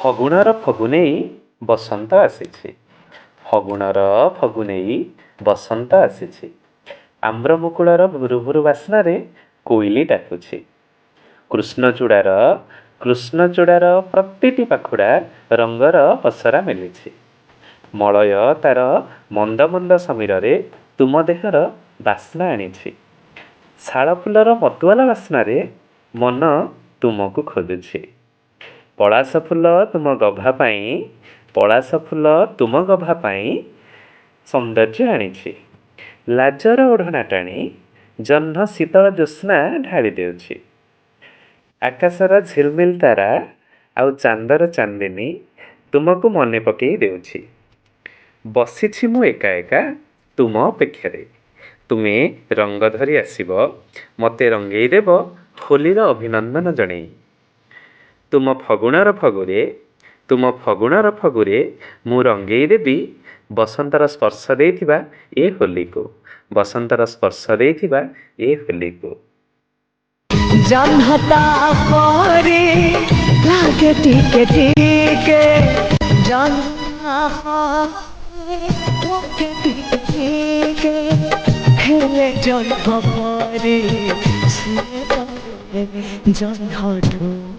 ଫଗୁଣର ଫଗୁନେଇ ବସନ୍ତ ଆସିଛି। ଫଗୁଣର ଫଗୁନେଇ ବସନ୍ତ ଆସିଛି। ଆମ୍ରମୁକୁଳର ଭୁରୁଭୁରୁ ବାସ୍ନାରେ କୋଇଲି ଡାକୁଛି। କୃଷ୍ଣଚୂଡ଼ାର ପ୍ରତିଟି ପାଖୁଡ଼ା ରଙ୍ଗର ପସରା ମେଲିଛି। ମଳୟ ତାର ମନ୍ଦ ମନ୍ଦ ସମୀରରେ ତୁମ ଦେହର ବାସ୍ନା ଆଣିଛି। ଶାଳଫୁଲର ମତୁଆଲା ବାସ୍ନାରେ ମନ ତୁମକୁ ଖୋଜୁଛି। ପଳାଶ ଫୁଲ ତୁମ ଗଭା ପାଇଁ ସୌନ୍ଦର୍ଯ୍ୟ ଆଣିଛି। ଲାଜର ଓଢ଼ଣା ଟାଣି ଜହ୍ନ ଶୀତଳ ଜ୍ୟୋତ୍ସ୍ନା ଢାଳି ଦେଉଛି। ଆକାଶର ଝିଲମିଲ ତାରା ଆଉ ଚାନ୍ଦର ଚାନ୍ଦିନୀ ତୁମକୁ ମନେ ପକେଇ ଦେଉଛି। ବସିଛି ମୁଁ ଏକା ଏକା ତୁମ ଅପେକ୍ଷାରେ। ତୁମେ ରଙ୍ଗ ଧରି ଆସିବ, ମୋତେ ରଙ୍ଗେଇ ଦେବ ହୋଲିର ଅଭିନନ୍ଦନ ଜଣେଇ। ତୁମ ଫଗୁଣର ଫଗୁରେ ମୁଁ ରଙ୍ଗେଇ ଦେବି ବସନ୍ତର ସ୍ପର୍ଶ ଦେଇଥିବା ଏ ହୋଲିକୁ। ଜହ୍ନ ତାପରେ ଲାଗେ ଟିକେ ଟିକେ, ଜହ୍ନ ଲାଗେ ଟିକେ ଟିକେ, ହେଲେ ଜହ୍ନ ପରେ ଜହ୍ନଠୁ